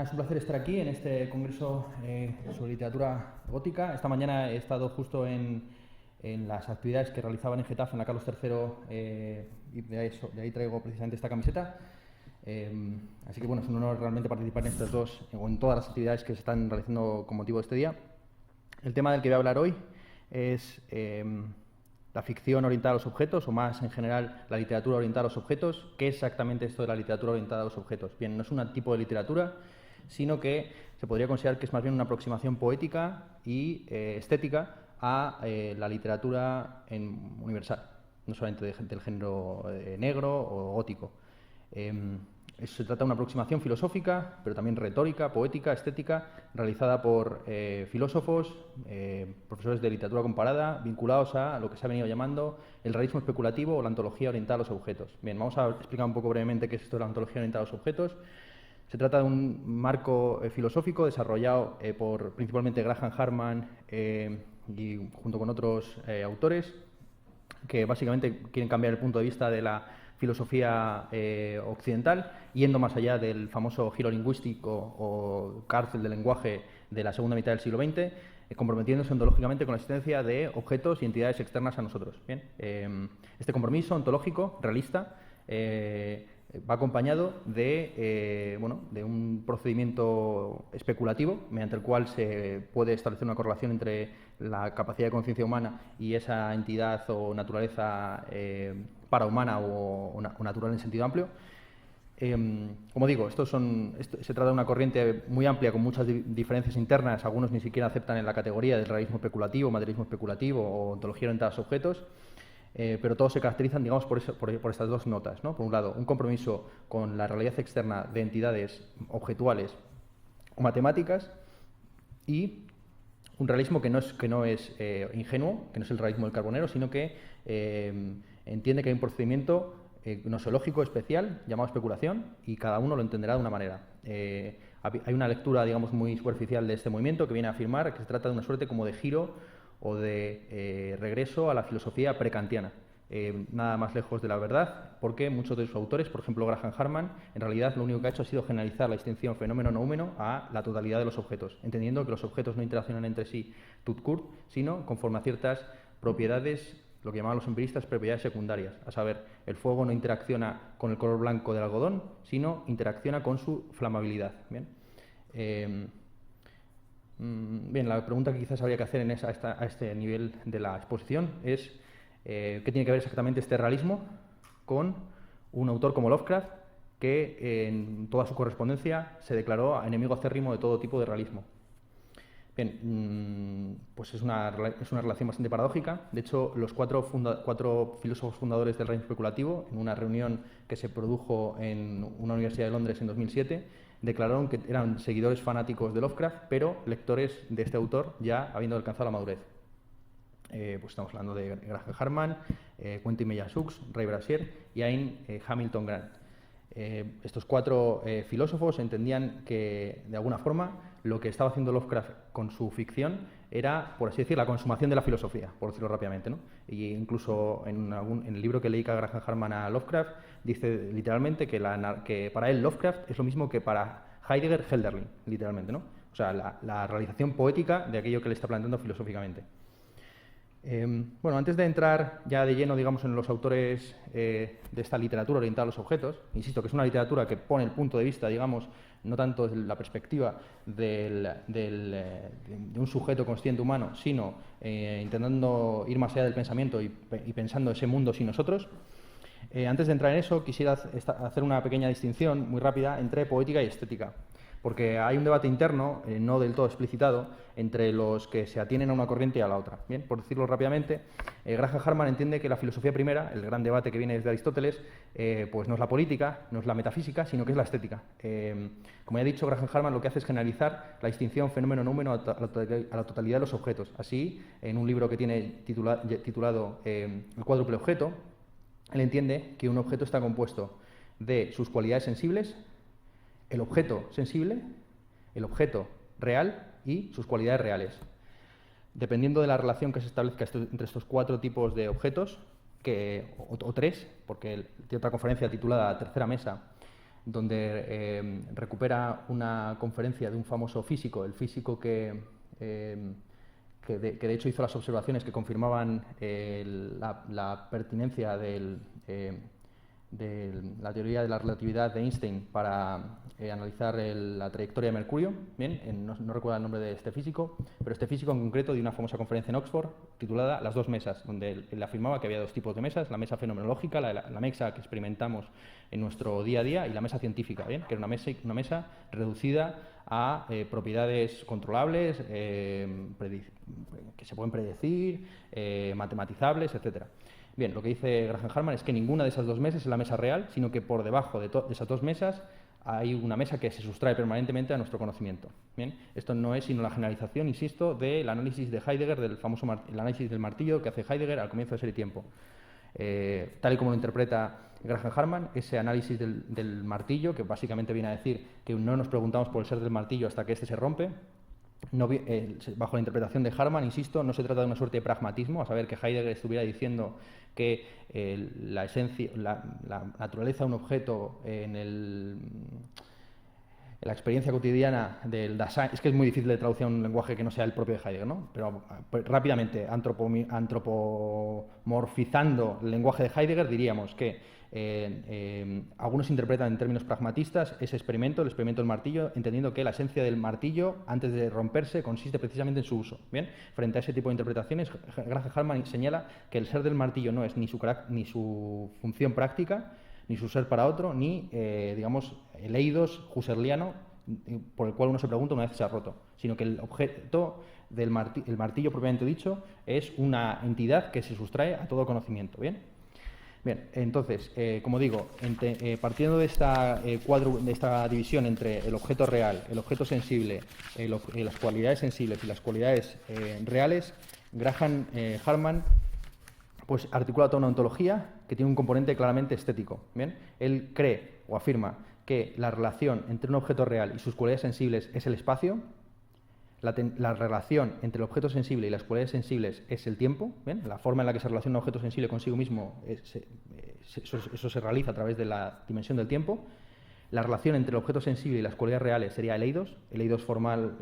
Es un placer estar aquí en este congreso sobre literatura gótica. Esta mañana he estado justo en las actividades que realizaban en Getafe, en la Carlos III, y de ahí traigo precisamente esta camiseta. Así que bueno, es un honor realmente participar en estas dos, o en todas las actividades que se están realizando con motivo de este día. El tema del que voy a hablar hoy es la ficción orientada a los objetos, o más en general la literatura orientada a los objetos. ¿Qué es exactamente esto de la literatura orientada a los objetos? Bien, no es un tipo de literatura, sino que se podría considerar que es más bien una aproximación poética y estética a la literatura universal, no solamente del género negro o gótico. Se trata de una aproximación filosófica, pero también retórica, poética, estética, realizada por filósofos, profesores de literatura comparada, vinculados a lo que se ha venido llamando el realismo especulativo o la ontología orientada a los objetos. Bien, vamos a explicar un poco brevemente qué es esto de la ontología orientada a los objetos. Se trata de un marco filosófico desarrollado por principalmente Graham Harman y junto con otros autores que básicamente quieren cambiar el punto de vista de la filosofía occidental, yendo más allá del famoso giro lingüístico o cárcel del lenguaje de la segunda mitad del siglo XX, comprometiéndose ontológicamente con la existencia de objetos y entidades externas a nosotros. Bien, este compromiso ontológico, realista, va acompañado de un procedimiento especulativo mediante el cual se puede establecer una correlación entre la capacidad de conciencia humana y esa entidad o naturaleza parahumana o natural en sentido amplio. Como digo, se trata de una corriente muy amplia con muchas diferencias internas. Algunos ni siquiera aceptan en la categoría del realismo especulativo, materialismo especulativo o ontología orientada a los objetos. Pero todos se caracterizan, digamos, por estas dos notas, ¿no? Por un lado, un compromiso con la realidad externa de entidades objetuales o matemáticas, y un realismo que no es ingenuo, que no es el realismo del Carbonero, sino que entiende que hay un procedimiento gnoseológico especial llamado especulación, y cada uno lo entenderá de una manera. Hay una lectura, digamos, muy superficial de este movimiento que viene a afirmar que se trata de una suerte como de giro o de regreso a la filosofía prekantiana. Nada más lejos de la verdad, porque muchos de sus autores, por ejemplo Graham Harman, en realidad lo único que ha hecho ha sido generalizar la distinción fenómeno-noúmeno a la totalidad de los objetos, entendiendo que los objetos no interaccionan entre sí tout court, sino conforme a ciertas propiedades, lo que llamaban los empiristas propiedades secundarias, a saber, el fuego no interacciona con el color blanco del algodón, sino interacciona con su flamabilidad. Bien. Bien, la pregunta que quizás habría que hacer a este nivel de la exposición es ¿qué tiene que ver exactamente este realismo con un autor como Lovecraft, que en toda su correspondencia se declaró enemigo acérrimo de todo tipo de realismo? Bien, pues es una relación bastante paradójica. De hecho, los cuatro filósofos fundadores del realismo especulativo, en una reunión que se produjo en una universidad de Londres en 2007, declararon que eran seguidores fanáticos de Lovecraft, pero lectores de este autor ya habiendo alcanzado la madurez. Pues estamos hablando de Graham Harman, Quentin Meyer-Sux, Ray Brasier y Ian Hamilton Grant. Estos cuatro filósofos entendían que, de alguna forma, lo que estaba haciendo Lovecraft con su ficción era, por así decir, la consumación de la filosofía, por decirlo rápidamente, ¿no? Y incluso en el libro que le dedica Graham Harman a Lovecraft, dice literalmente que para él Lovecraft es lo mismo que para Heidegger Hölderlin, literalmente, ¿no? O sea, la realización poética de aquello que le está planteando filosóficamente. Bueno, antes de entrar ya de lleno, digamos, en los autores de esta literatura orientada a los objetos, insisto que es una literatura que pone el punto de vista, digamos, no tanto desde la perspectiva de un sujeto consciente humano, sino intentando ir más allá del pensamiento y pensando ese mundo sin nosotros. Antes de entrar en eso, quisiera hacer una pequeña distinción muy rápida entre poética y estética, porque hay un debate interno, no del todo explicitado, entre los que se atienen a una corriente y a la otra. Bien, por decirlo rápidamente, Graham Harman entiende que la filosofía primera, el gran debate que viene desde Aristóteles, pues no es la política, no es la metafísica, sino que es la estética. Como ya he dicho, Graham Harman lo que hace es generalizar la distinción fenómeno-númeno a la totalidad de los objetos. Así, en un libro que tiene titulado El cuádruple objeto, él entiende que un objeto está compuesto de sus cualidades sensibles, el objeto sensible, el objeto real y sus cualidades reales. Dependiendo de la relación que se establezca entre estos cuatro tipos de objetos, o tres, porque tiene otra conferencia titulada Tercera Mesa, donde recupera una conferencia de un famoso físico, el físico que de hecho hizo las observaciones que confirmaban la pertinencia de la teoría de la relatividad de Einstein para analizar la trayectoria de Mercurio. Bien, no recuerdo el nombre de este físico, pero este físico en concreto dio una famosa conferencia en Oxford titulada Las dos mesas, donde él afirmaba que había dos tipos de mesas: la mesa fenomenológica, la mesa que experimentamos en nuestro día a día, y la mesa científica, ¿bien? Que era una mesa reducida a propiedades controlables, que se pueden predecir, matematizables, etcétera. Bien, lo que dice Graham Harman es que ninguna de esas dos mesas es la mesa real, sino que por debajo de esas dos mesas hay una mesa que se sustrae permanentemente a nuestro conocimiento. Bien, esto no es sino la generalización, insisto, del análisis de Heidegger, del famoso el análisis del martillo que hace Heidegger al comienzo de Ser y Tiempo. Tal y como lo interpreta Graham Harman, ese análisis del martillo, que básicamente viene a decir que no nos preguntamos por el ser del martillo hasta que éste se rompe. Bajo la interpretación de Harman, insisto, no se trata de una suerte de pragmatismo, a saber que Heidegger estuviera diciendo que la naturaleza de un objeto en la experiencia cotidiana del Dasein, es que es muy difícil de traducir a un lenguaje que no sea el propio de Heidegger, ¿no? Pero rápidamente, antropomorfizando el lenguaje de Heidegger, diríamos que algunos interpretan en términos pragmatistas ese experimento, el experimento del martillo, entendiendo que la esencia del martillo, antes de romperse, consiste precisamente en su uso. Bien, frente a ese tipo de interpretaciones, Graham Harman señala que el ser del martillo no es ni su función práctica, ni su ser para otro, ni, digamos, el eidos husserliano por el cual uno se pregunta una vez se ha roto, sino que el objeto del martillo propiamente dicho es una entidad que se sustrae a todo conocimiento. Bien. Bien, entonces, como digo, partiendo de esta división entre el objeto real, el objeto sensible, las cualidades sensibles y las cualidades reales, Graham Harman pues articula toda una ontología que tiene un componente claramente estético. ¿Bien? Él cree o afirma que la relación entre un objeto real y sus cualidades sensibles es el espacio. La relación entre el objeto sensible y las cualidades sensibles es el tiempo. ¿Bien? La forma en la que se relaciona un objeto sensible consigo mismo, eso se realiza a través de la dimensión del tiempo. La relación entre el objeto sensible y las cualidades reales sería el eidos formal,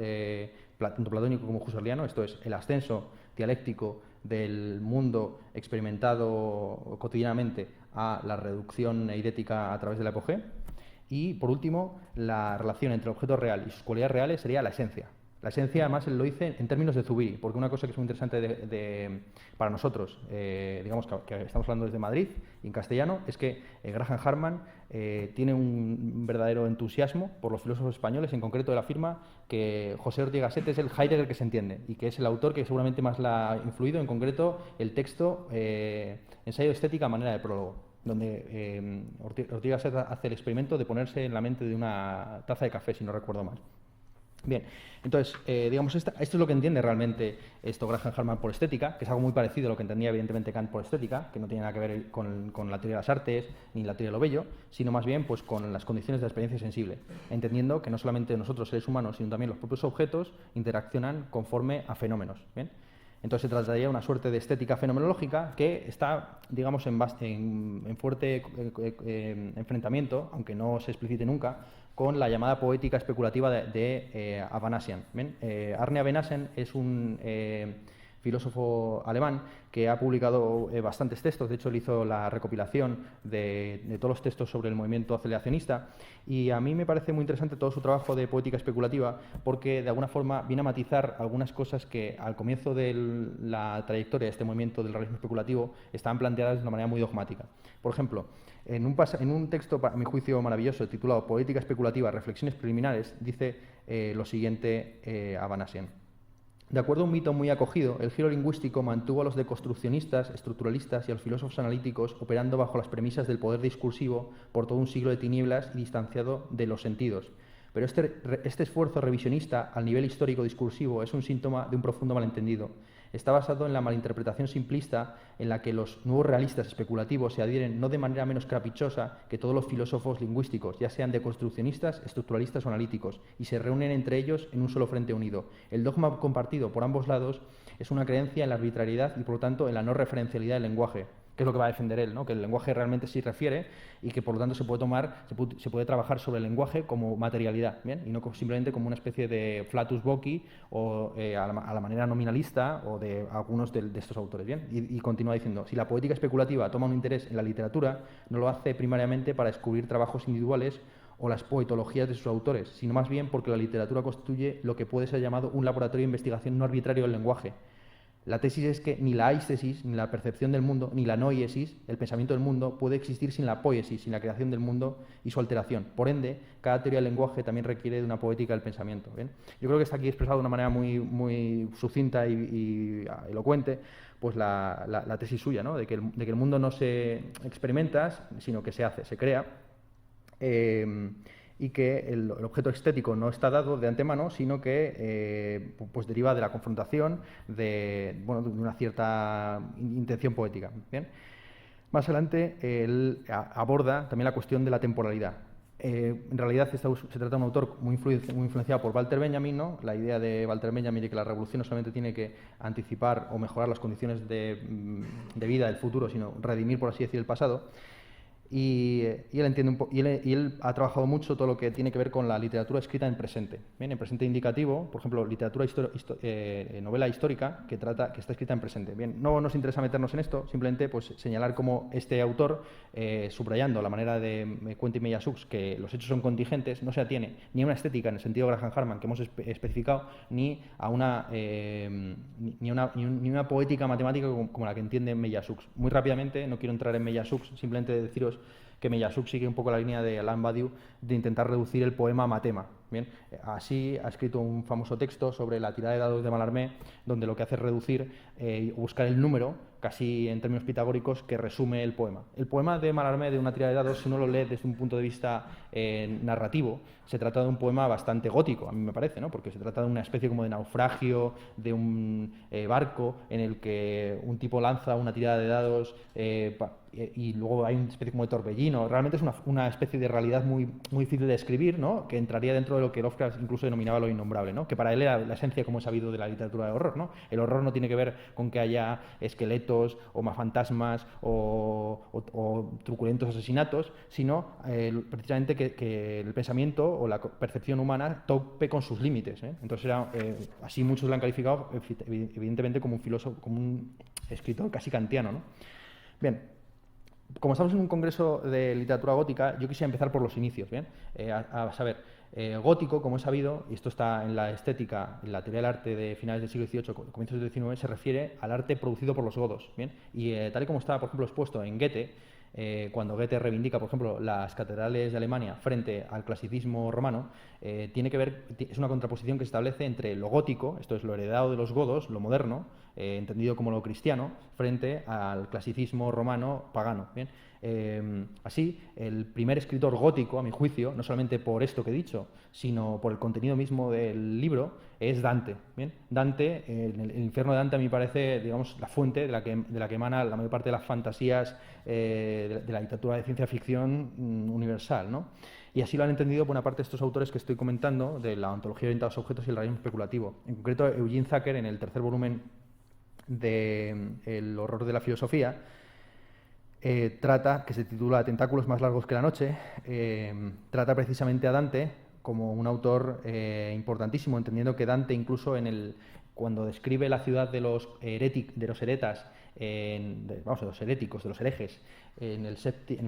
tanto platónico como husserliano, esto es, el ascenso dialéctico del mundo experimentado cotidianamente a la reducción eidética a través de la epogé. Y, por último, la relación entre el objeto real y sus cualidades reales sería la esencia. La esencia, además, él lo dice en términos de Zubiri, porque una cosa que es muy interesante para nosotros, digamos que estamos hablando desde Madrid y en castellano, es que Graham Harman tiene un verdadero entusiasmo por los filósofos españoles. En concreto, él afirma que José Ortega y Gasset es el Heidegger que se entiende y que es el autor que seguramente más la ha influido, en concreto el texto Ensayo de estética a manera de prólogo, donde Ortega y Gasset hace el experimento de ponerse en la mente de una taza de café, si no recuerdo mal. Bien, entonces, digamos, esto es lo que entiende realmente Graham Harman por estética, que es algo muy parecido a lo que entendía evidentemente Kant por estética, que no tiene nada que ver con la teoría de las artes ni la teoría de lo bello, sino más bien pues, con las condiciones de la experiencia sensible, entendiendo que no solamente nosotros, seres humanos, sino también los propios objetos interaccionan conforme a fenómenos. ¿Bien? Entonces se trataría de una suerte de estética fenomenológica que está, digamos, en fuerte enfrentamiento, aunque no se explicite nunca, con la llamada poética especulativa de Avanasian. Arne Avanasian es un filósofo alemán que ha publicado bastantes textos. De hecho, él hizo la recopilación de todos los textos sobre el movimiento aceleracionista, y a mí me parece muy interesante todo su trabajo de poética especulativa, porque de alguna forma viene a matizar algunas cosas que al comienzo de la trayectoria de este movimiento del realismo especulativo estaban planteadas de una manera muy dogmática. Por ejemplo, en un texto, a mi juicio maravilloso, titulado Poética especulativa, reflexiones preliminares, dice lo siguiente Avanasian. De acuerdo a un mito muy acogido, el giro lingüístico mantuvo a los deconstruccionistas, estructuralistas y a los filósofos analíticos operando bajo las premisas del poder discursivo por todo un siglo de tinieblas y distanciado de los sentidos. Pero este esfuerzo revisionista al nivel histórico discursivo es un síntoma de un profundo malentendido. Está basado en la malinterpretación simplista en la que los nuevos realistas especulativos se adhieren no de manera menos caprichosa que todos los filósofos lingüísticos, ya sean deconstruccionistas, estructuralistas o analíticos, y se reúnen entre ellos en un solo frente unido. El dogma compartido por ambos lados es una creencia en la arbitrariedad y, por lo tanto, en la no referencialidad del lenguaje. que es lo que va a defender él, ¿no? Que el lenguaje realmente sí refiere y que por lo tanto se puede trabajar sobre el lenguaje como materialidad, ¿bien? Y no simplemente como una especie de flatus voci o a la manera nominalista o de algunos de estos autores, ¿bien? Y continúa diciendo, si la poética especulativa toma un interés en la literatura, no lo hace primariamente para descubrir trabajos individuales o las poetologías de sus autores, sino más bien porque la literatura constituye lo que puede ser llamado un laboratorio de investigación no arbitrario del lenguaje. La tesis es que ni la aistesis, ni la percepción del mundo, ni la noiesis, el pensamiento del mundo, puede existir sin la poiesis, sin la creación del mundo y su alteración. Por ende, cada teoría del lenguaje también requiere de una poética del pensamiento. ¿Bien? Yo creo que está aquí expresado de una manera muy sucinta y elocuente pues la tesis suya, ¿no? de que el mundo no se experimenta, sino que se hace, se crea. Y que el objeto estético no está dado de antemano, sino que pues deriva de la confrontación, de una cierta intención poética. ¿Bien? Más adelante, él aborda también la cuestión de la temporalidad. En realidad se trata de un autor muy influenciado por Walter Benjamin, ¿no? La idea de Walter Benjamin de que la revolución no solamente tiene que anticipar o mejorar las condiciones de vida del futuro, sino redimir, por así decir, el pasado. Y él entiende y él ha trabajado mucho todo lo que tiene que ver con la literatura escrita en presente. Bien, en presente indicativo, por ejemplo, literatura novela histórica que está escrita en presente. Bien, no nos interesa meternos en esto, simplemente pues señalar cómo este autor, subrayando la manera de Cuente y Meillassoux, que los hechos son contingentes, no se atiene ni a una estética en el sentido Graham Harman que hemos especificado, ni a una poética matemática como la que entiende Meillassoux. Muy rápidamente, no quiero entrar en Meillassoux, simplemente deciros que Meillassoux sigue un poco la línea de Alain Badiou de intentar reducir el poema a matema. Bien, así ha escrito un famoso texto sobre la tirada de dados de Mallarmé, donde lo que hace es reducir y buscar el número, casi en términos pitagóricos, que resume el poema. El poema de Mallarmé, de una tirada de dados, si uno lo lee desde un punto de vista narrativo, se trata de un poema bastante gótico, a mí me parece, ¿no? Porque se trata de una especie como de naufragio, de un barco en el que un tipo lanza una tirada de dados y luego hay una especie como de torbellino. Realmente es una especie de realidad muy difícil de describir, ¿no? Que entraría dentro de lo que Lovecraft incluso denominaba lo innombrable, ¿no? Que para él era la esencia, como he sabido, de la literatura de horror, ¿no? El horror no tiene que ver con que haya esqueletos o más fantasmas o truculentos asesinatos, sino precisamente que el pensamiento o la percepción humana tope con sus límites, ¿eh? Entonces así muchos lo han calificado evidentemente como un filósofo, como un escritor casi kantiano, ¿no? Bien, como estamos en un congreso de literatura gótica, yo quisiera empezar por los inicios, ¿bien? A saber, gótico, como he sabido, y esto está en la estética, en la teoría del arte de finales del siglo XVIII, comienzos del XIX, se refiere al arte producido por los godos, ¿bien? Y tal y como está, por ejemplo, expuesto en Goethe, cuando Goethe reivindica, por ejemplo, las catedrales de Alemania frente al clasicismo romano, tiene que ver, es una contraposición que se establece entre lo gótico, esto es lo heredado de los godos, lo moderno, entendido como lo cristiano, frente al clasicismo romano pagano. ¿Bien? Así, el primer escritor gótico, a mi juicio, no solamente por esto que he dicho, sino por el contenido mismo del libro, es Dante. ¿Bien? Dante, el infierno de Dante, a mí me parece, digamos, la fuente de la que emana la mayor parte de las fantasías de la literatura de ciencia ficción universal, ¿no? Y así lo han entendido buena parte de estos autores que estoy comentando, de la ontología orientada a los objetos y el realismo especulativo. En concreto, Eugene Zacher, en el tercer volumen de El horror de la filosofía, trata, que se titula Tentáculos más largos que la noche, trata precisamente a Dante como un autor importantísimo, entendiendo que Dante incluso cuando describe la ciudad de los heretas, de los heréticos, de los herejes, en el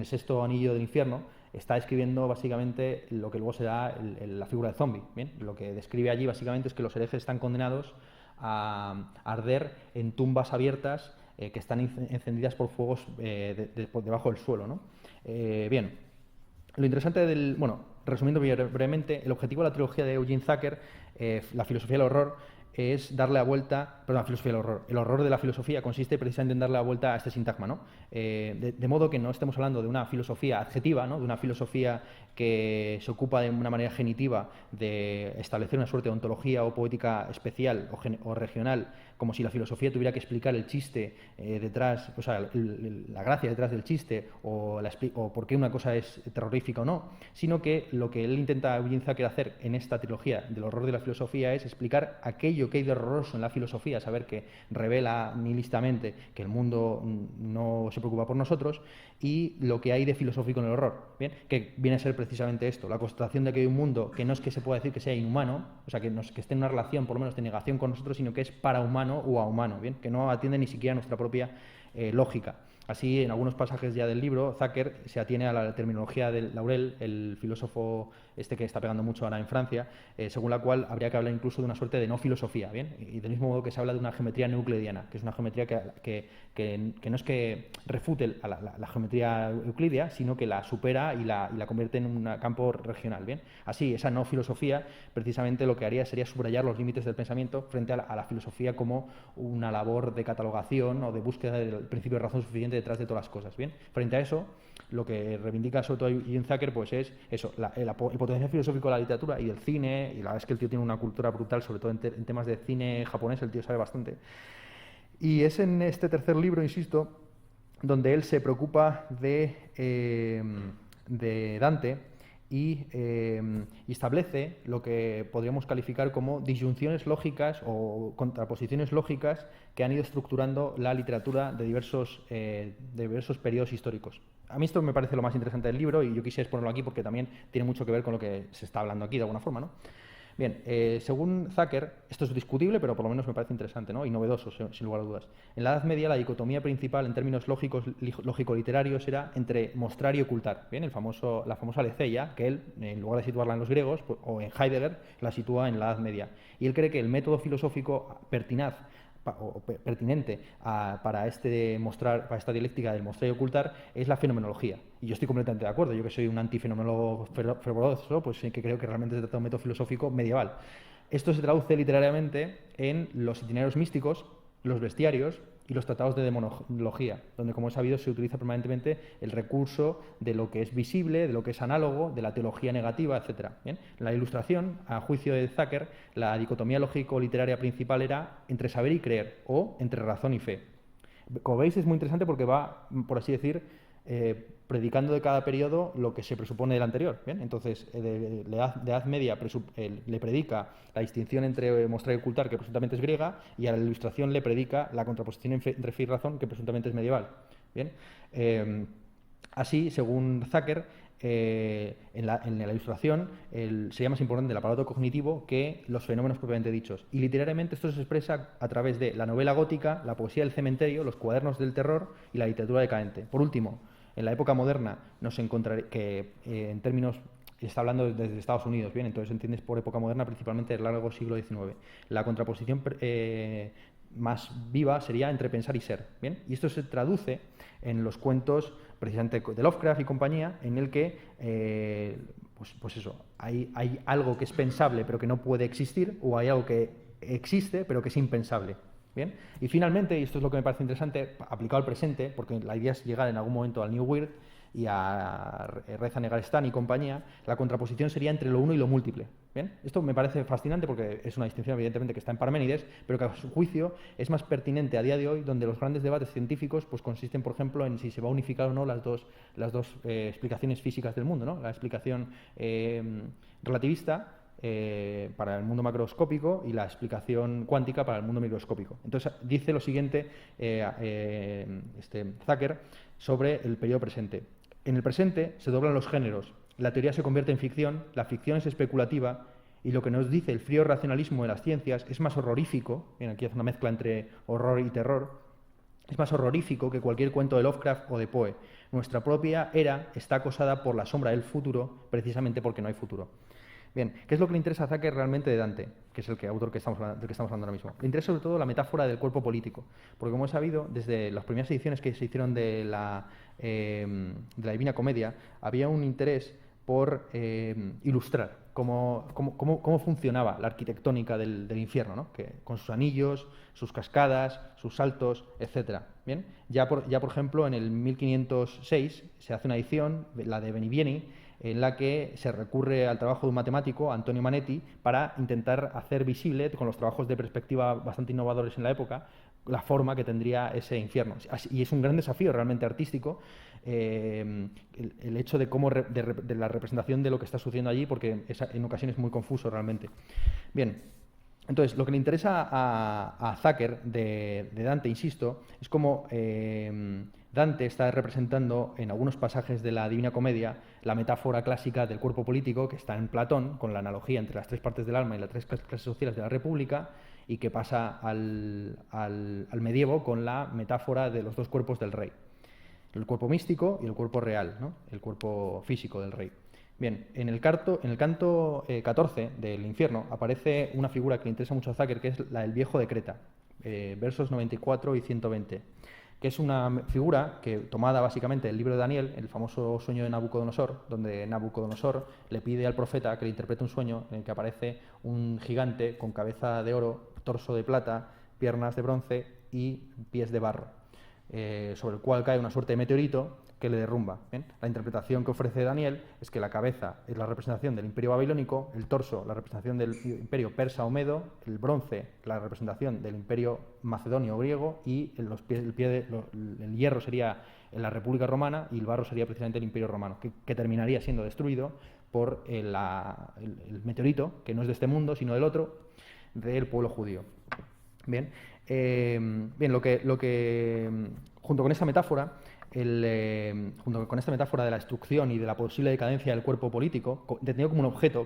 sexto anillo del infierno, está escribiendo básicamente lo que luego será la figura de zombie. ¿Bien? Lo que describe allí básicamente es que los herejes están condenados a arder en tumbas abiertas que están encendidas por fuegos por debajo del suelo, ¿no? Bien, lo interesante resumiendo brevemente, el objetivo de la trilogía de Eugene Zacher, la filosofía del horror, es darle la vuelta, perdón, la filosofía del horror. El horror de la filosofía consiste precisamente en darle la vuelta a este sintagma, ¿no? De modo que no estemos hablando de una filosofía adjetiva, ¿no? De una filosofía que se ocupa de una manera genitiva de establecer una suerte de ontología o poética especial o regional, como si la filosofía tuviera que explicar el chiste detrás, o sea, la gracia detrás del chiste o por qué una cosa es terrorífica o no, sino que lo que él intenta Eugene Zacher hacer en esta trilogía del horror de la filosofía es explicar aquello que hay de horroroso en la filosofía, saber que revela nihilistamente que el mundo no se preocupa por nosotros, y lo que hay de filosófico en el horror, ¿bien? Que viene a ser precisamente esto, la constatación de que hay un mundo que no es que se pueda decir que sea inhumano, o sea, que esté en una relación, por lo menos, de negación con nosotros, sino que es parahumano o ahumano, ¿bien? Que no atiende ni siquiera a nuestra propia lógica. Así, en algunos pasajes ya del libro, Thacker se atiene a la terminología de Laurel, el filósofo que está pegando mucho ahora en Francia, según la cual habría que hablar incluso de una suerte de no filosofía, ¿bien? Y del mismo modo que se habla de una geometría no euclidiana, que es una geometría que no es que refute la geometría euclidia, sino que la supera y la convierte en un campo regional, ¿bien? Así, esa no filosofía, precisamente lo que haría sería subrayar los límites del pensamiento frente a la filosofía como una labor de catalogación o de búsqueda del principio de razón suficiente detrás de todas las cosas, ¿bien? Frente a eso, lo que reivindica sobre todo Ian Thacker, pues es eso, el potencial filosófico de la literatura y del cine, y la verdad es que el tío tiene una cultura brutal, sobre todo en temas de cine japonés, el tío sabe bastante. Y es en este tercer libro, insisto, donde él se preocupa de Dante y establece lo que podríamos calificar como disyunciones lógicas o contraposiciones lógicas que han ido estructurando la literatura de diversos periodos históricos. A mí esto me parece lo más interesante del libro y yo quisiera exponerlo aquí porque también tiene mucho que ver con lo que se está hablando aquí de alguna forma, ¿no? Bien, según Thacker, esto es discutible, pero por lo menos me parece interesante, ¿no? Y novedoso, sin lugar a dudas. En la Edad Media, la dicotomía principal en términos lógico-literarios era entre mostrar y ocultar. Bien, la famosa aletheia, que él, en lugar de situarla en los griegos, o en Heidegger, la sitúa en la Edad Media. Y él cree que el método filosófico pertinente para esta dialéctica del mostrar y ocultar es la fenomenología. Y yo estoy completamente de acuerdo. Yo, que soy un antifenomenólogo fervoroso, pues sí que creo que realmente se trata de un método filosófico medieval. Esto se traduce literariamente en los itinerarios místicos, los bestiarios y los tratados de demonología, donde, como es sabido, se utiliza permanentemente el recurso de lo que es visible, de lo que es análogo, de la teología negativa, etc. ¿Bien? La Ilustración, a juicio de Thacker, la dicotomía lógico-literaria principal era entre saber y creer, o entre razón y fe. Como veis, es muy interesante porque va, por así decir, predicando de cada periodo lo que se presupone del anterior. ¿Bien? Entonces, de Edad Media le predica la distinción entre mostrar y ocultar, que presuntamente es griega, y a la Ilustración le predica la contraposición entre fe y razón, que presuntamente es medieval. ¿Bien? Así, según Thacker, en la Ilustración sería más importante el aparato cognitivo que los fenómenos propiamente dichos. Y literariamente esto se expresa a través de la novela gótica, la poesía del cementerio, los cuadernos del terror y la literatura decadente. Por último, en la época moderna nos encontraremos que, en términos, está hablando desde Estados Unidos, bien, entonces entiendes por época moderna principalmente el largo siglo XIX. La contraposición más viva sería entre pensar y ser, bien, y esto se traduce en los cuentos precisamente de Lovecraft y compañía, en el que pues eso, hay algo que es pensable pero que no puede existir, o hay algo que existe pero que es impensable. Bien, y finalmente, y esto es lo que me parece interesante, aplicado al presente, porque la idea es llegar en algún momento al New Weird y a Reza Negarestán y compañía, la contraposición sería entre lo uno y lo múltiple. ¿Bien? Esto me parece fascinante porque es una distinción evidentemente que está en Parménides, pero que a su juicio es más pertinente a día de hoy, donde los grandes debates científicos pues consisten, por ejemplo, en si se va a unificar o no las dos explicaciones físicas del mundo, ¿no? La explicación relativista para el mundo macroscópico y la explicación cuántica para el mundo microscópico. Entonces dice lo siguiente Thacker sobre el periodo presente. En el presente se doblan los géneros, la teoría se convierte en ficción, la ficción es especulativa y lo que nos dice el frío racionalismo de las ciencias es más horrorífico, bien, aquí hace una mezcla entre horror y terror, es más horrorífico que cualquier cuento de Lovecraft o de Poe. Nuestra propia era está acosada por la sombra del futuro, precisamente porque no hay futuro. Bien, ¿qué es lo que le interesa a Thacker realmente de Dante, que es el autor del que estamos hablando ahora mismo? Le interesa sobre todo la metáfora del cuerpo político, porque, como he sabido, desde las primeras ediciones que se hicieron de la Divina Comedia, había un interés por ilustrar cómo funcionaba la arquitectónica del infierno, ¿no? Que, con sus anillos, sus cascadas, sus saltos, etc. Bien, ya por ejemplo, en el 1506 se hace una edición, la de Benivieni, en la que se recurre al trabajo de un matemático, Antonio Manetti, para intentar hacer visible, con los trabajos de perspectiva bastante innovadores en la época, la forma que tendría ese infierno. Y es un gran desafío realmente artístico el hecho de la representación de lo que está sucediendo allí, porque en ocasiones es muy confuso realmente. Bien. Entonces, lo que le interesa a Thacker de Dante, insisto, es cómo Dante está representando en algunos pasajes de la Divina Comedia la metáfora clásica del cuerpo político que está en Platón, con la analogía entre las tres partes del alma y las tres clases sociales de la República, y que pasa al medievo con la metáfora de los dos cuerpos del rey, el cuerpo místico y el cuerpo real, ¿no? El cuerpo físico del rey. Bien, en el canto 14 del infierno aparece una figura que le interesa mucho a Thacker, que es la del viejo de Creta, versos 94 y 120, que es una figura que, tomada básicamente del libro de Daniel, el famoso sueño de Nabucodonosor, donde Nabucodonosor le pide al profeta que le interprete un sueño en el que aparece un gigante con cabeza de oro, torso de plata, piernas de bronce y pies de barro, sobre el cual cae una suerte de meteorito que le derrumba. ¿Bien? La interpretación que ofrece Daniel es que la cabeza es la representación del imperio babilónico, el torso la representación del imperio persa o medo, el bronce la representación del imperio macedonio o griego, y el hierro sería en la República Romana y el barro sería precisamente el imperio romano, que terminaría siendo destruido por el meteorito, que no es de este mundo sino del otro, del pueblo judío. Bien, junto con esta metáfora, junto con esta metáfora de la destrucción y de la posible decadencia del cuerpo político, entendido como un objeto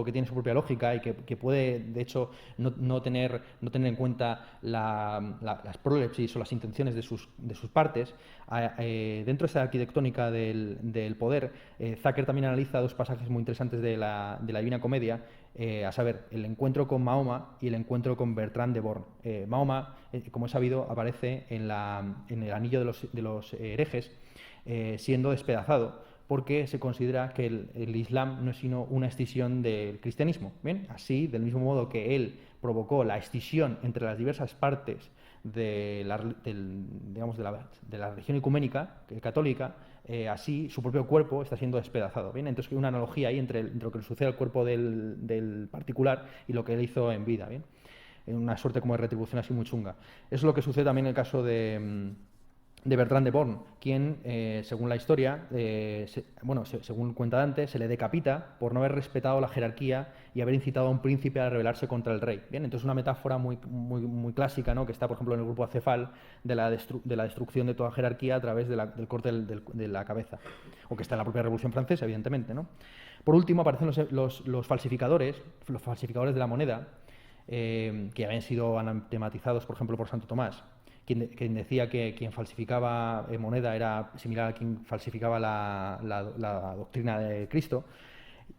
que tiene su propia lógica y que puede, de hecho, no tener en cuenta las prolepsis o las intenciones de sus partes, dentro de esta arquitectónica del poder, Thacker también analiza dos pasajes muy interesantes de la Divina Comedia, a saber, el encuentro con Mahoma y el encuentro con Bertrand de Born. Mahoma, como es sabido, aparece en el anillo de los herejes, siendo despedazado, porque se considera que el Islam no es sino una escisión del cristianismo. ¿Bien? Así, del mismo modo que él provocó la escisión entre las diversas partes de la religión ecuménica católica, así su propio cuerpo está siendo despedazado. ¿Bien? Entonces hay una analogía ahí entre lo que le sucede al cuerpo del particular y lo que él hizo en vida. ¿Bien? Una suerte como de retribución así muy chunga. Eso es lo que sucede también en el caso de Bertrand de Born, quien, según la historia, según cuenta Dante, se le decapita por no haber respetado la jerarquía y haber incitado a un príncipe a rebelarse contra el rey. Bien, entonces una metáfora muy clásica, ¿no?, que está, por ejemplo, en el grupo Acefal, de la destrucción de toda jerarquía a través del corte de la cabeza, o que está en la propia Revolución Francesa, evidentemente, ¿no? Por último, aparecen los falsificadores de la moneda, que habían sido anatematizados, por ejemplo, por Santo Tomás, quien decía que quien falsificaba moneda era similar a quien falsificaba la doctrina de Cristo,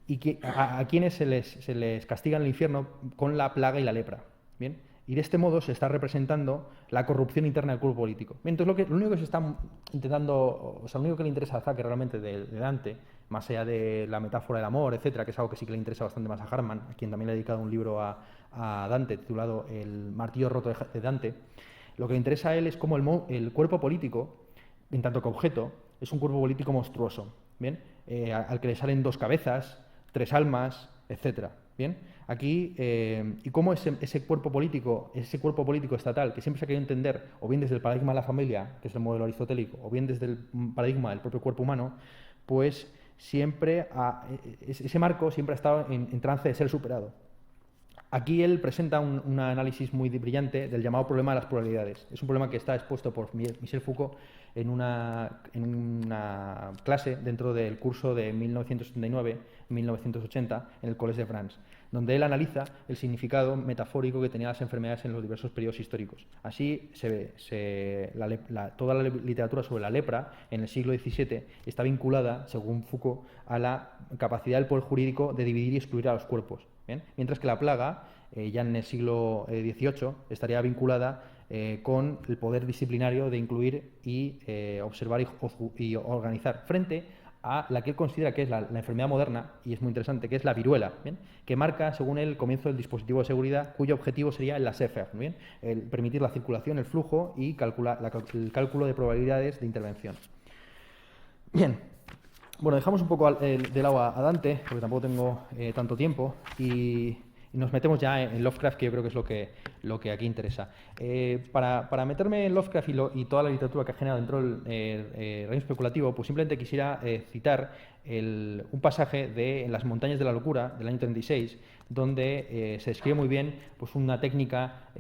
y que a quienes se les castiga en el infierno con la plaga y la lepra. ¿Bien? Y de este modo se está representando la corrupción interna del cuerpo político. Bien, entonces lo único que se está intentando, o sea, lo único que le interesa a Thacker realmente de Dante, más allá de la metáfora del amor, etcétera, que es algo que sí que le interesa bastante más a Hartmann, a quien también le ha dedicado un libro a Dante titulado El martillo roto de Dante. Lo que le interesa a él es cómo el cuerpo político, en tanto que objeto, es un cuerpo político monstruoso, ¿bien? Al que le salen dos cabezas, tres almas, etcétera. ¿Bien? Aquí, y cómo ese cuerpo político estatal, que siempre se ha querido entender, o bien desde el paradigma de la familia, que es el modelo aristotélico, o bien desde el paradigma del propio cuerpo humano, pues siempre ese marco siempre ha estado en trance de ser superado. Aquí él presenta un análisis muy brillante del llamado problema de las pluralidades. Es un problema que está expuesto por Michel Foucault en una clase dentro del curso de 1979-1980 en el Collège de France, donde él analiza el significado metafórico que tenían las enfermedades en los diversos periodos históricos. Así, toda la literatura sobre la lepra en el siglo XVII está vinculada, según Foucault, a la capacidad del poder jurídico de dividir y excluir a los cuerpos. ¿Bien? Mientras que la plaga, ya en el siglo XVIII, estaría vinculada con el poder disciplinario de incluir y observar y organizar, frente a la que él considera que es la enfermedad moderna, y es muy interesante, que es la viruela, ¿bien?, que marca, según él, el comienzo del dispositivo de seguridad, cuyo objetivo sería el laissez-faire, ¿bien?, el permitir la circulación, el flujo y el cálculo de probabilidades de intervención. Bien. Bueno, dejamos un poco de lado a Dante, porque tampoco tengo tanto tiempo, y y nos metemos ya en Lovecraft, que yo creo que es lo que aquí interesa. Para meterme en Lovecraft y toda la literatura que ha generado dentro del reino especulativo, pues simplemente quisiera citar un pasaje de En las montañas de la locura, del año 36, donde se describe muy bien pues, una técnica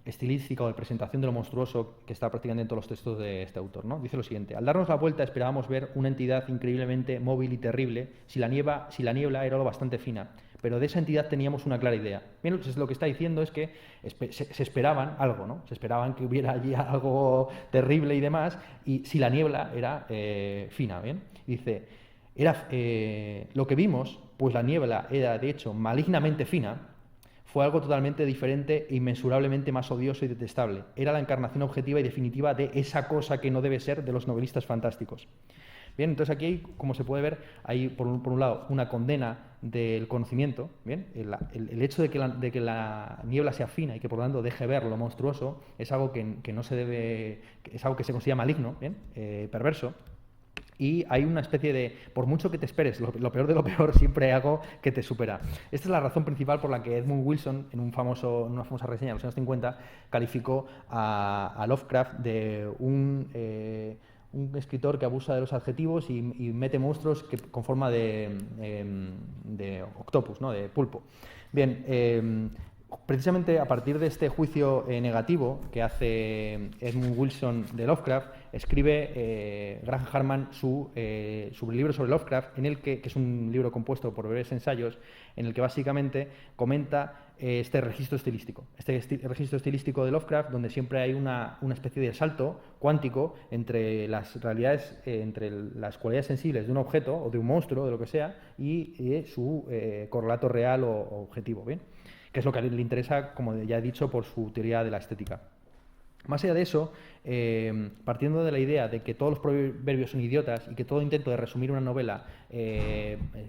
estilística o de presentación de lo monstruoso que está prácticamente en todos los textos de este autor, ¿no? Dice lo siguiente: al darnos la vuelta esperábamos ver una entidad increíblemente móvil y terrible si la niebla era lo bastante fina, pero de esa entidad teníamos una clara idea. Bien, entonces lo que está diciendo es que se esperaban algo, ¿no? Se esperaban que hubiera allí algo terrible y demás, y si la niebla era fina, ¿bien? Dice, lo que vimos, pues la niebla era de hecho malignamente fina, fue algo totalmente diferente e inmensurablemente más odioso y detestable. Era la encarnación objetiva y definitiva de esa cosa que no debe ser de los novelistas fantásticos. Bien, entonces aquí, como se puede ver, hay por un lado una condena del conocimiento, ¿bien? El hecho de que la niebla sea fina y que por lo tanto deje ver lo monstruoso es algo que no se debe, es algo que se considera maligno, ¿bien? Perverso. Y hay una especie de, por mucho que te esperes, lo peor de lo peor, siempre hay algo que te supera. Esta es la razón principal por la que Edmund Wilson, en una famosa reseña de los años 50, calificó a Lovecraft de un escritor que abusa de los adjetivos y mete monstruos con forma de octopus, ¿no? De pulpo. Bien, precisamente a partir de este juicio negativo que hace Edmund Wilson de Lovecraft, escribe Graham Harman su libro sobre Lovecraft, que es un libro compuesto por breves ensayos, en el que básicamente comenta este registro estilístico. Registro estilístico de Lovecraft, donde siempre hay una especie de salto cuántico entre las realidades, entre las cualidades sensibles de un objeto o de un monstruo, de lo que sea, y su correlato real o objetivo, ¿bien? Que es lo que le interesa, como ya he dicho, por su teoría de la estética. Más allá de eso, partiendo de la idea de que todos los proverbios son idiotas y que todo intento de resumir una novela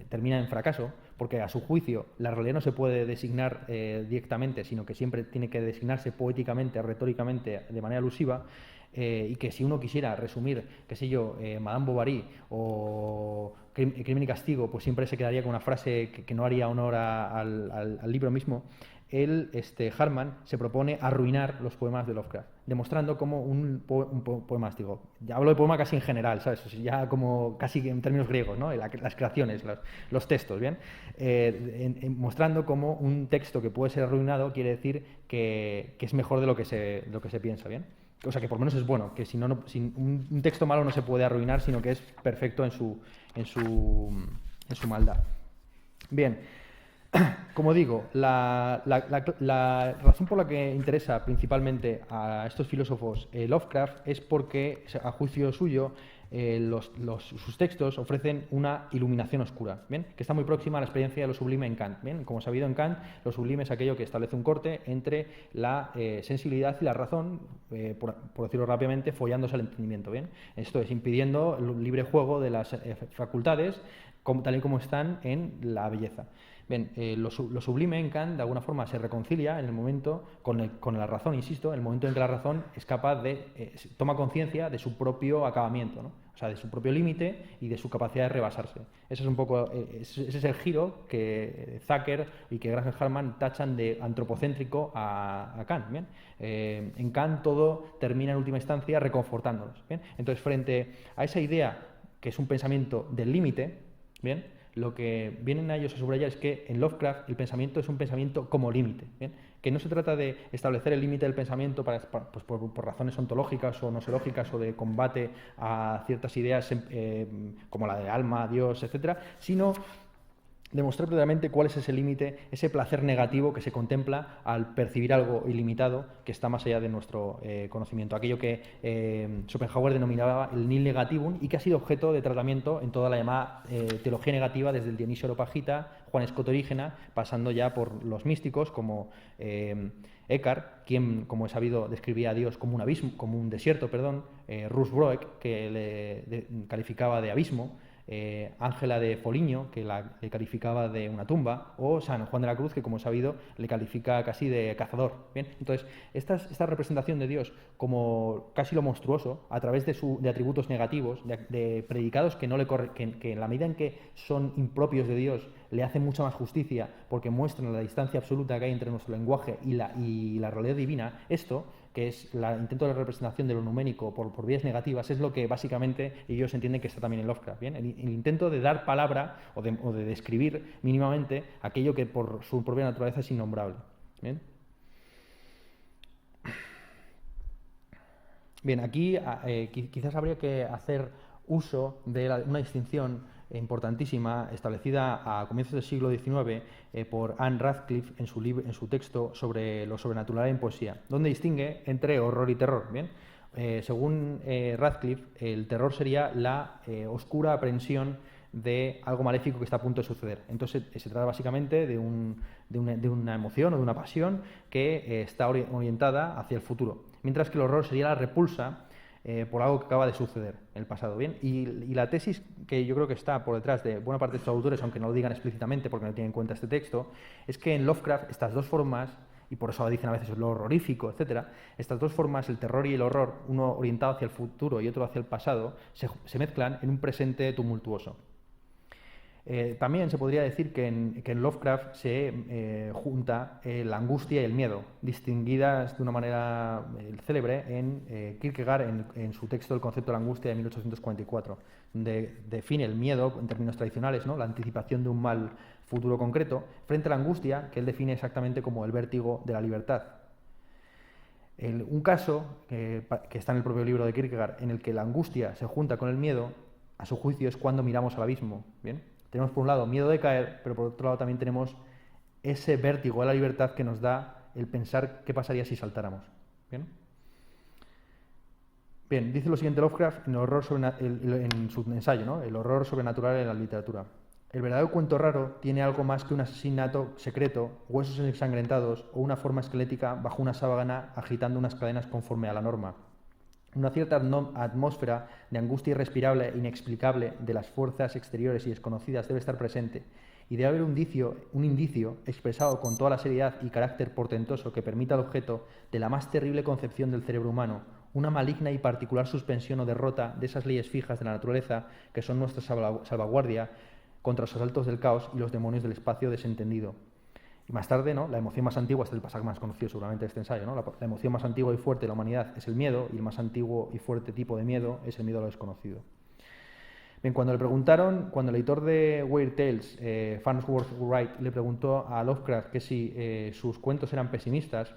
termina en fracaso, porque a su juicio la realidad no se puede designar directamente, sino que siempre tiene que designarse poéticamente, retóricamente, de manera alusiva, y que si uno quisiera resumir, qué sé yo, Madame Bovary o Crimen y Castigo, pues siempre se quedaría con una frase que no haría honor al libro mismo. Harman se propone arruinar los poemas de Lovecraft, demostrando como un poema, digo, ya hablo de poema casi en general, ¿sabes? O sea, ya como casi en términos griegos, ¿no? Las creaciones, los textos, ¿bien? Mostrando como un texto que puede ser arruinado quiere decir que es mejor de lo que se piensa, ¿bien? O sea, que por lo menos es bueno, que un texto malo no se puede arruinar, sino que es perfecto en su maldad. Bien, como digo, la razón por la que interesa principalmente a estos filósofos Lovecraft es porque, a juicio suyo, sus textos ofrecen una iluminación oscura, ¿bien? Que está muy próxima a la experiencia de lo sublime en Kant, ¿bien? Como sabido en Kant, lo sublime es aquello que establece un corte entre la sensibilidad y la razón, por decirlo rápidamente, follándose al entendimiento, ¿bien? Esto es impidiendo el libre juego de las facultades tal y como están en la belleza. Bien, lo sublime en Kant de alguna forma se reconcilia en el momento con la razón, insisto, en el momento en que la razón es capaz toma conciencia de su propio acabamiento, ¿no? O sea, de su propio límite y de su capacidad de rebasarse. Ese es el giro que Thacker y que Graham Harman tachan de antropocéntrico a Kant, ¿bien? En Kant todo termina en última instancia reconfortándonos, ¿bien? Entonces, frente a esa idea que es un pensamiento del límite, ¿bien? Lo que vienen a ellos a subrayar es que en Lovecraft el pensamiento es un pensamiento como límite, ¿bien? Que no se trata de establecer el límite del pensamiento por razones ontológicas o nosológicas o de combate a ciertas ideas como la de alma, Dios, etcétera, sino demostrar plenamente cuál es ese límite, ese placer negativo que se contempla al percibir algo ilimitado que está más allá de nuestro conocimiento. Aquello que Schopenhauer denominaba el nihil negativum y que ha sido objeto de tratamiento en toda la llamada teología negativa, desde el Dionisio Areopagita, Juan Escoto-Orígena, pasando ya por los místicos como Eckhart, quien, como he sabido, describía a Dios como un abismo, como un desierto, Ruth Broek, que le calificaba de abismo, Ángela de Foligno, que le calificaba de una tumba, o San Juan de la Cruz, que como he sabido le califica casi de cazador. Bien, entonces esta representación de Dios como casi lo monstruoso, a través de atributos negativos, de predicados que en la medida en que son impropios de Dios, le hacen mucha más justicia porque muestran la distancia absoluta que hay entre nuestro lenguaje y la realidad divina. Esto, que es el intento de representación de lo numénico por vías negativas, es lo que básicamente ellos entienden que está también en Lovecraft. ¿Bien? El intento de dar palabra o de describir mínimamente aquello que por su propia naturaleza es innombrable. ¿Bien? Bien, aquí quizás habría que hacer uso de una distinción importantísima establecida a comienzos del siglo XIX por Anne Radcliffe en su texto sobre lo sobrenatural en poesía, donde distingue entre horror y terror. ¿Bien? Según Radcliffe, el terror sería la oscura aprensión de algo maléfico que está a punto de suceder. Entonces se trata básicamente de una emoción o de una pasión que está orientada hacia el futuro, mientras que el horror sería la repulsa por algo que acaba de suceder en el pasado. ¿Bien? Y la tesis que yo creo que está por detrás de buena parte de estos autores, aunque no lo digan explícitamente porque no tienen en cuenta este texto, es que en Lovecraft estas dos formas, y por eso dicen a veces lo horrorífico, etcétera, estas dos formas, el terror y el horror, uno orientado hacia el futuro y otro hacia el pasado, se mezclan en un presente tumultuoso. También se podría decir que en Lovecraft se junta la angustia y el miedo, distinguidas de una manera célebre en Kierkegaard en su texto El concepto de la angustia de 1844, donde define el miedo en términos tradicionales, ¿no?, la anticipación de un mal futuro concreto, frente a la angustia, que él define exactamente como el vértigo de la libertad. Un caso que está en el propio libro de Kierkegaard, en el que la angustia se junta con el miedo, a su juicio es cuando miramos al abismo. ¿Bien? Tenemos por un lado miedo de caer, pero por otro lado también tenemos ese vértigo a la libertad que nos da el pensar qué pasaría si saltáramos. ¿Bien? Bien, dice lo siguiente Lovecraft en su ensayo, ¿no?, El horror sobrenatural en la literatura. El verdadero cuento raro tiene algo más que un asesinato secreto, huesos ensangrentados o una forma esquelética bajo una sábana agitando unas cadenas conforme a la norma. Una cierta atmósfera de angustia irrespirable e inexplicable de las fuerzas exteriores y desconocidas debe estar presente, y debe haber un indicio expresado con toda la seriedad y carácter portentoso que permita al objeto de la más terrible concepción del cerebro humano, una maligna y particular suspensión o derrota de esas leyes fijas de la naturaleza que son nuestra salvaguardia contra los asaltos del caos y los demonios del espacio desentendido. Y más tarde, ¿no?, la emoción más antigua, este es el pasaje más conocido seguramente de este ensayo, ¿no?, la emoción más antigua y fuerte de la humanidad es el miedo, y el más antiguo y fuerte tipo de miedo es el miedo a lo desconocido. Bien, cuando el editor de Weird Tales, Farnsworth Wright, le preguntó a Lovecraft que si sus cuentos eran pesimistas,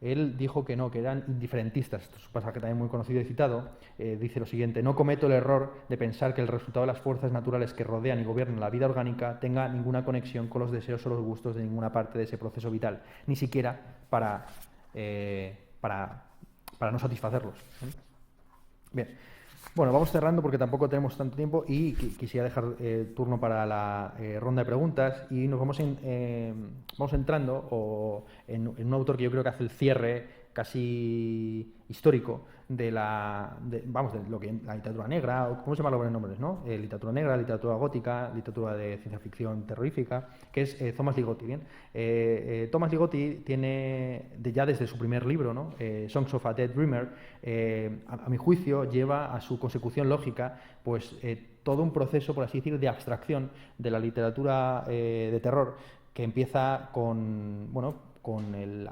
él dijo que no, que eran indiferentistas. Esto es un pasaje también muy conocido y citado. Dice lo siguiente: no cometo el error de pensar que el resultado de las fuerzas naturales que rodean y gobiernan la vida orgánica tenga ninguna conexión con los deseos o los gustos de ninguna parte de ese proceso vital, ni siquiera para no satisfacerlos. Bien. Bueno, vamos cerrando porque tampoco tenemos tanto tiempo y quisiera dejar turno para la ronda de preguntas, y nos vamos entrando en un autor que yo creo que hace el cierre casi histórico de lo que la literatura negra, o cómo se llama los nombres, ¿no? Literatura negra, literatura gótica, literatura de ciencia ficción terrorífica, que es Thomas Ligotti. ¿Bien? Thomas Ligotti tiene, ya desde su primer libro, ¿no?, Songs of a Dead Dreamer, a mi juicio lleva a su consecución lógica pues todo un proceso, por así decir, de abstracción de la literatura de terror, que empieza con el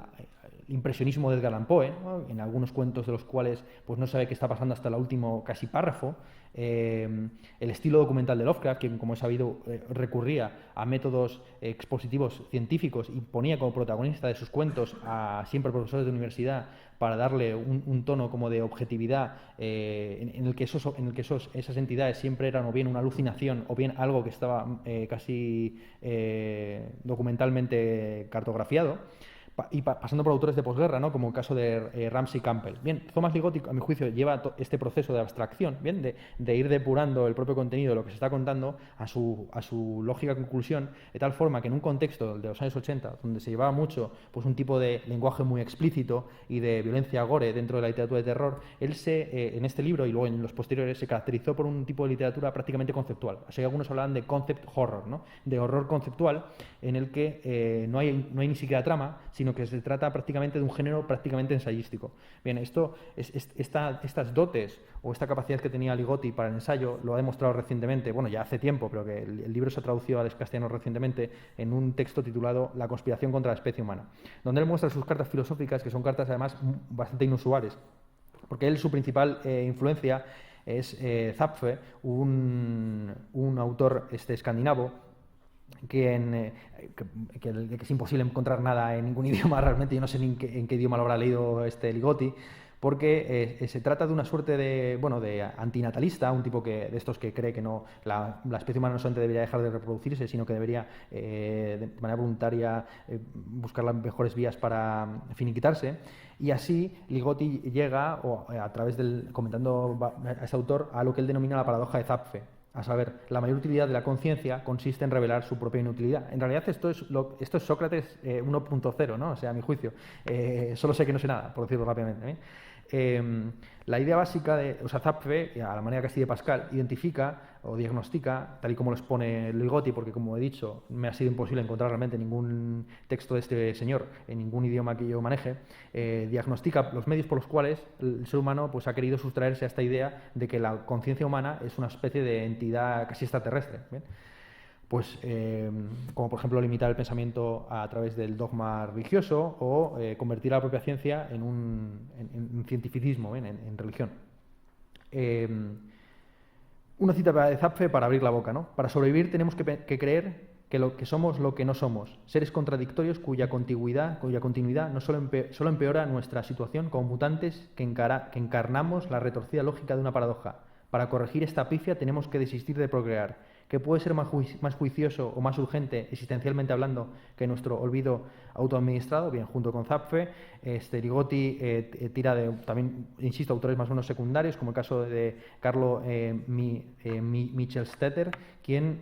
impresionismo de Edgar Allan Poe, ¿no?, en algunos cuentos de los cuales pues no sabe qué está pasando hasta el último casi párrafo. El estilo documental de Lovecraft, que como he sabido recurría a métodos expositivos científicos y ponía como protagonista de sus cuentos a siempre profesores de universidad para darle un tono como de objetividad en el que esas entidades siempre eran o bien una alucinación o bien algo que estaba casi documentalmente cartografiado. pasando por autores de posguerra, ¿no? Como el caso de Ramsey Campbell. Bien, Thomas Ligotti, a mi juicio, lleva este proceso de abstracción, bien, de ir depurando el propio contenido de lo que se está contando a su lógica conclusión, de tal forma que en un contexto de los años 80, donde se llevaba mucho pues, un tipo de lenguaje muy explícito y de violencia gore dentro de la literatura de terror, él en este libro y luego en los posteriores se caracterizó por un tipo de literatura prácticamente conceptual. Así que algunos hablaban de concept horror, ¿no? De horror conceptual, en el que no hay ni siquiera trama, sino que se trata prácticamente de un género prácticamente ensayístico. Bien, estas dotes o esta capacidad que tenía Ligotti para el ensayo lo ha demostrado recientemente, bueno, ya hace tiempo, pero que el libro se ha traducido al castellano recientemente en un texto titulado La conspiración contra la especie humana, donde él muestra sus cartas filosóficas, que son cartas además bastante inusuales, porque él, su principal influencia es Zapffe, un autor escandinavo, que es imposible encontrar nada en ningún idioma realmente. Yo no sé ni en qué idioma lo habrá leído Ligotti, porque se trata de una suerte de antinatalista, un tipo de estos que cree que la especie humana no solamente debería dejar de reproducirse, sino que debería de manera voluntaria buscar las mejores vías para finiquitarse. Y así Ligotti llega, a través comentando a este autor, a lo que él denomina la paradoja de Zapffe. A saber, la mayor utilidad de la conciencia consiste en revelar su propia inutilidad. En realidad esto es Sócrates 1.0, ¿no? O sea, a mi juicio. Solo sé que no sé nada, por decirlo rápidamente. La idea básica Zapffe, a la manera casi de Pascal, identifica o diagnostica, tal y como lo expone Ligotti, porque como he dicho, me ha sido imposible encontrar realmente ningún texto de este señor en ningún idioma que yo maneje, diagnostica los medios por los cuales el ser humano pues, ha querido sustraerse a esta idea de que la conciencia humana es una especie de entidad casi extraterrestre. ¿Bien? Pues, como por ejemplo limitar el pensamiento a través del dogma religioso o convertir a la propia ciencia en cientificismo, en religión. Una cita de Zapffe para abrir la boca, ¿no? Para sobrevivir tenemos que creer que somos lo que no somos, seres contradictorios cuya continuidad no solo empeora nuestra situación como mutantes que encarnamos la retorcida lógica de una paradoja. Para corregir esta pifia tenemos que desistir de procrear. ¿Qué puede ser más juicioso o más urgente, existencialmente hablando, que nuestro olvido autoadministrado? Bien, junto con Zapffe, Ligotti tira de, también, insisto, autores más o menos secundarios, como el caso de Carlo Michelstetter, quien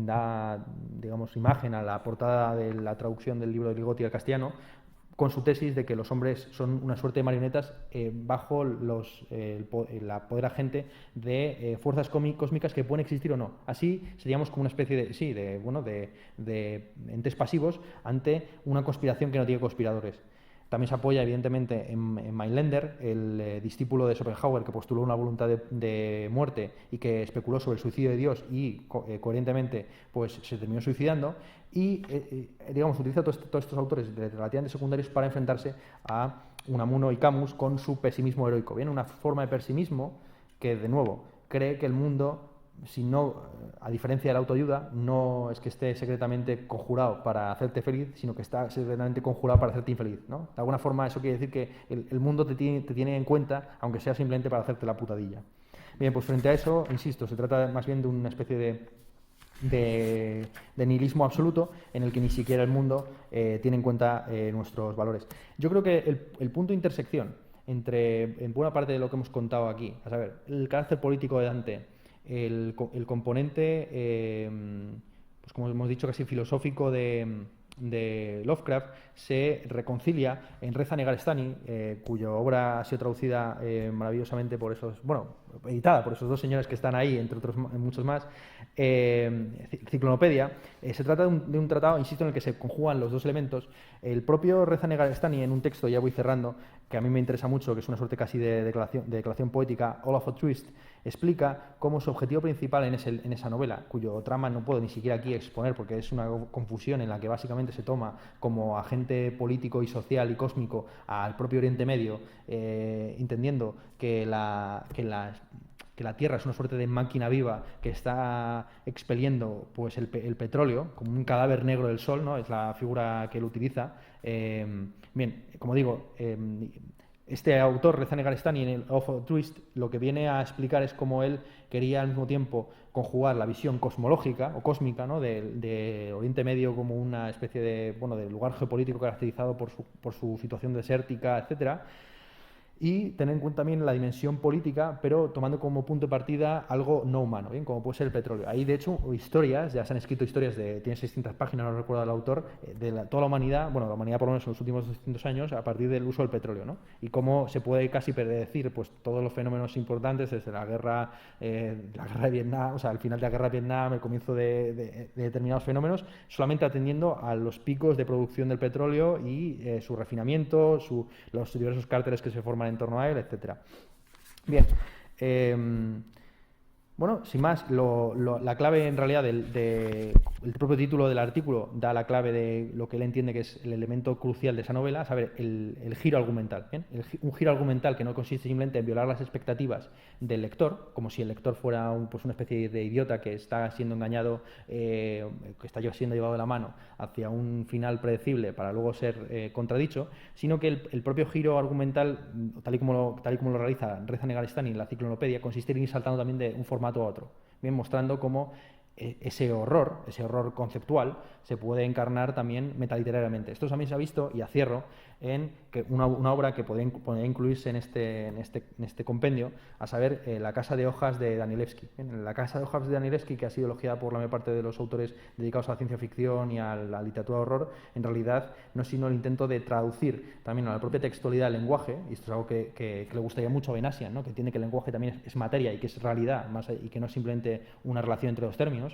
da, digamos, imagen a la portada de la traducción del libro de Ligotti al castellano, con su tesis de que los hombres son una suerte de marionetas bajo la poder agente de fuerzas cósmicas que pueden existir o no. Así seríamos como una especie de entes pasivos ante una conspiración que no tiene conspiradores. También se apoya, evidentemente, en Mailänder, el discípulo de Schopenhauer, que postuló una voluntad de muerte y que especuló sobre el suicidio de Dios y, coherentemente, pues se terminó suicidando. Y, digamos, utiliza todos estos autores relativamente secundarios para enfrentarse a Unamuno y Camus con su pesimismo heroico. Bien, una forma de pesimismo que, de nuevo, cree que el mundo, si no, a diferencia de la autoayuda, no es que esté secretamente conjurado para hacerte feliz, sino que está secretamente conjurado para hacerte infeliz, ¿no? De alguna forma eso quiere decir que el mundo te tiene en cuenta, aunque sea simplemente para hacerte la putadilla. Bien, pues frente a eso, insisto, se trata más bien de una especie de nihilismo absoluto en el que ni siquiera el mundo tiene en cuenta nuestros valores. Yo creo que el punto de intersección en buena parte de lo que hemos contado aquí, a saber, el carácter político de Dante, el componente, pues como hemos dicho, casi filosófico de Lovecraft, se reconcilia en Reza Negarestani, cuya obra ha sido traducida maravillosamente por editada por esos dos señores que están ahí, entre otros muchos más, Ciclonopedia. Se trata de un tratado, insisto, en el que se conjugan los dos elementos. El propio Reza Negarestani, en un texto, ya voy cerrando, que a mí me interesa mucho, que es una suerte casi de declaración poética, All of a Twist, explica cómo su objetivo principal en esa novela, cuyo trama no puedo ni siquiera aquí exponer porque es una confusión en la que básicamente se toma como agente político y social y cósmico al propio Oriente Medio, entendiendo que la Tierra es una suerte de máquina viva que está expeliendo pues, el petróleo, como un cadáver negro del Sol, ¿no? Es la figura que él utiliza. Bien, como digo, Este autor, Reza Negarestani, en el Of Altruist, lo que viene a explicar es cómo él quería al mismo tiempo conjugar la visión cosmológica o cósmica, ¿no?, de Oriente Medio como una especie de, bueno, de lugar geopolítico caracterizado por su situación desértica, etcétera, y tener en cuenta también la dimensión política, pero tomando como punto de partida algo no humano, ¿bien?, como puede ser el petróleo. Ahí, de hecho, historias, ya se han escrito historias tiene 600 páginas, no recuerdo el autor, de toda la humanidad, bueno, la humanidad por lo menos en los últimos 200 años, a partir del uso del petróleo, ¿no? Y cómo se puede casi predecir pues todos los fenómenos importantes, desde la guerra de Vietnam, o sea, el final de la guerra de Vietnam, el comienzo de determinados fenómenos, solamente atendiendo a los picos de producción del petróleo y su refinamiento, los diversos cárteles que se forman en torno a él, etcétera. Bien, bueno, sin más, la clave en realidad el propio título del artículo da la clave de lo que él entiende que es el elemento crucial de esa novela, a saber, el giro argumental. ¿Bien? Un giro argumental que no consiste simplemente en violar las expectativas del lector, como si el lector fuera pues una especie de idiota que está siendo engañado, que está siendo llevado de la mano hacia un final predecible para luego ser contradicho, sino que el propio giro argumental, tal y como lo realiza Reza Negarestani en la Ciclonopedia, consiste en ir saltando también de un formato a otro, bien, mostrando cómo ese horror conceptual se puede encarnar también metaliterariamente. Esto también se ha visto, y a cierre, en una obra que podría incluirse en este compendio, a saber, La casa de hojas de Danielewski. La casa de hojas de Danielewski, que ha sido elogiada por la mayor parte de los autores dedicados a la ciencia ficción y a la literatura de horror, en realidad no es sino el intento de traducir también a la propia textualidad del lenguaje, y esto es algo que le gustaría mucho a Benasian, ¿no?, que entiende que el lenguaje también es materia y que es realidad, y que no es simplemente una relación entre dos términos,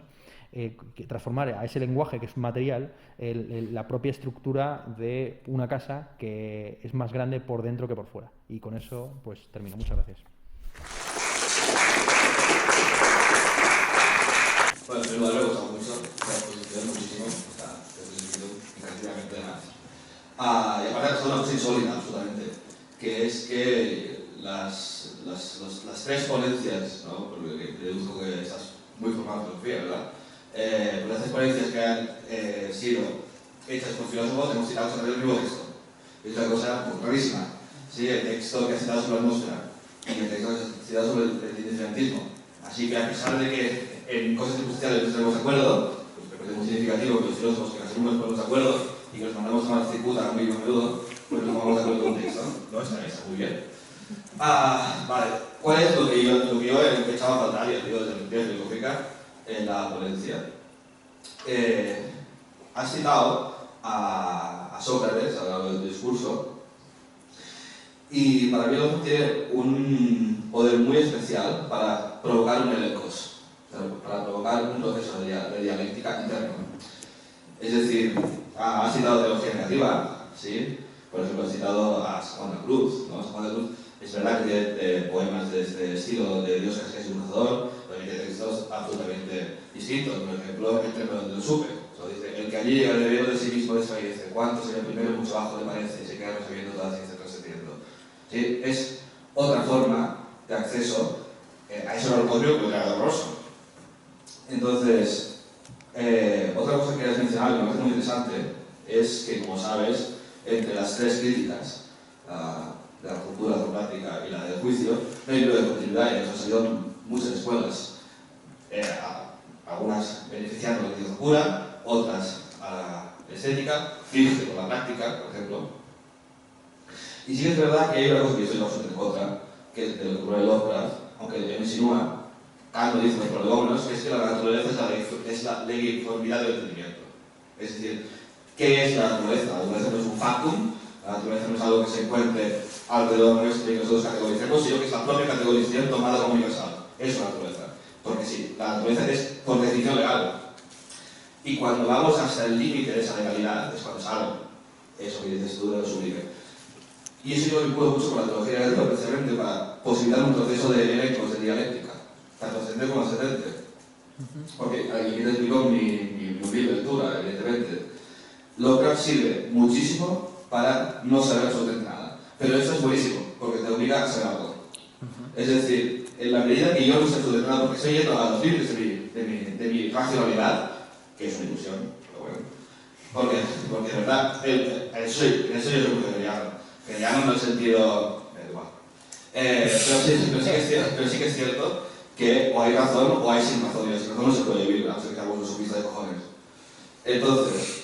que transformar a ese lenguaje que es material la propia estructura de una casa que es más grande por dentro que por fuera. Y con eso pues termino. Muchas gracias. Bueno, en primer lugar me ha gustado mucho la exposición, muchísimo, o sea, te felicito encarecidamente además. Y aparte ha pasado una cosa insólita, absolutamente, que es que las tres ponencias, ¿no?, porque deduzco que estás muy formado en filosofía, ¿verdad? Las tres ponencias que han sido hechas por filósofos hemos citado sobre el mismo texto. Es una cosa pues, rarísima. ¿Sí? El texto que ha citado sobre la atmósfera y el texto que ha citado sobre el indiferentismo. Así que a pesar de que en cosas circunstanciales no estaremos de acuerdo, pues me parece muy significativo que los filósofos que nos nos ponemos de acuerdo y que nos mandamos a una circuita muy a menudo, pues nos vamos de acuerdo con un texto, ¿no? No está muy bien. Vale, ¿cuál es lo que yo he echado a faltar, y digo desde mi teoría filosófica, en la ponencia? Has citado a Sócrates a lo largo del discurso, y para mí tiene un poder muy especial para provocar un elencos, para provocar un proceso de dialéctica interno. Es decir, ha citado teología negativa, ¿sí? Por ejemplo, ha citado a San Juan de Cruz, ¿no? San Juan de Cruz es verdad que tiene poemas de este estilo de Dios que es un cazador, pero tiene textos absolutamente distintos. Por ejemplo, el término de lo supe. Dice, el que allí llega al deber de sí mismo desfallece. ¿Cuánto será el primero? Mucho abajo le parece y se queda recibiendo toda la ciencia trascendiendo. ¿Sí? Es otra forma de acceso a ese orgullo que era horroroso. Entonces, otra cosa que has mencionado, que me parece muy interesante, es que, como sabes, entre las tres críticas, de la cultura dogmática y la del juicio, no hay libro de continuidad, y eso ha salido muchas escuelas, algunas beneficiando la ciencia pura, otras a la estética, Fichte con la práctica, por ejemplo. Y sí que es verdad que hay una cosa que yo estoy bastante en contra, que es de lo que ocurre en Lovecraft, aunque me insinúa, Kant lo dice en los prolegómenos, que es que la naturaleza es la legiformidad del entendimiento. Es decir, ¿qué es la naturaleza? La naturaleza no es un factum, la naturaleza no es algo que se encuentre alrededor nuestro y que nosotros categoricemos, sino que es la propia categorización tomada como universal. Eso es la naturaleza. Porque sí, la naturaleza es por definición legal. Y cuando vamos hasta el límite de esa legalidad, es cuando sale eso que dices tú de lo sublime. Y eso yo lo vinculo mucho con la teología negativa, precisamente para posibilitar un proceso de elencos, de dialéctica, tanto ascendente como ascendente. Porque aquí te explico mi humilde lectura, evidentemente. Lovecraft sirve muchísimo para no saber absolutamente nada. Pero eso es buenísimo, porque te obliga a saber algo. Es decir, en la medida que yo no sé absolutamente nada, porque estoy yendo a los límites de mi racionalidad, que es una ilusión, pero bueno. Porque de verdad, en eso yo soy muy hegeliano. Hegeliano en el sentido Pero sí que es cierto que o hay razón o hay sin razón, y sin razón no se puede vivir, a no ser que hagamos su pista de cojones. Entonces,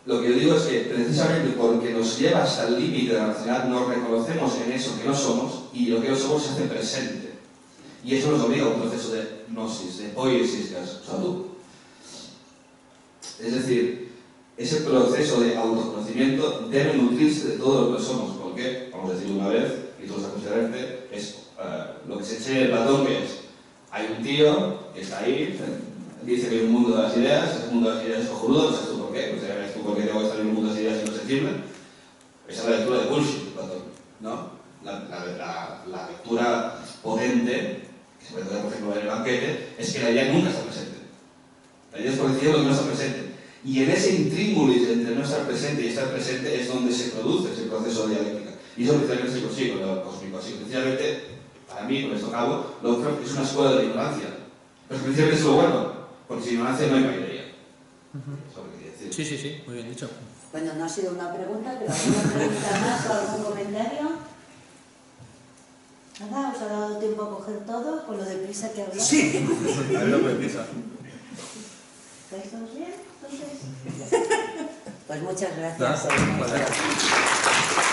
lo que yo digo es que precisamente porque nos lleva hasta el límite de la racionalidad, nos reconocemos en eso que no somos y lo que no somos se hace presente. Y eso nos obliga a un proceso de gnosis, de poiesis, que has usado tú. Es decir, ese proceso de autoconocimiento debe nutrirse de todo lo que somos, porque, vamos a decirlo una vez, y todos a considerarte, es lo que se enseña en Platón, que es, hay un tío que está ahí, dice que hay un mundo de las ideas, ese mundo de las ideas es cojonudo, no sabes tú por qué, pues ya ves tú por qué tengo que estar en un mundo de las ideas y no sentirme. Esa es la lectura de bullshit de Platón, ¿no? La lectura potente, que se puede ver, por ejemplo, en el banquete, es que la idea nunca está presente. La idea es por decir lo que no está presente. Y en ese intríngulis entre no estar presente y estar presente es donde se produce ese proceso de dialéctica. Y eso precisamente se consigue con lo cósmico. Así que, precisamente, para mí, con esto acabo, Lovecraft es una escuela de la ignorancia. Pero precisamente es lo bueno, porque sin ignorancia no hay mayoría. Eso lo quería decir. Sí, muy bien dicho. Bueno, no ha sido una pregunta, pero ¿alguna pregunta más o algún comentario? Nada, ¿os ha dado tiempo a coger todo con lo deprisa que habláis? Sí, a ver lo preciso. ¿Estáis todos bien? Entonces... Pues muchas gracias. Gracias.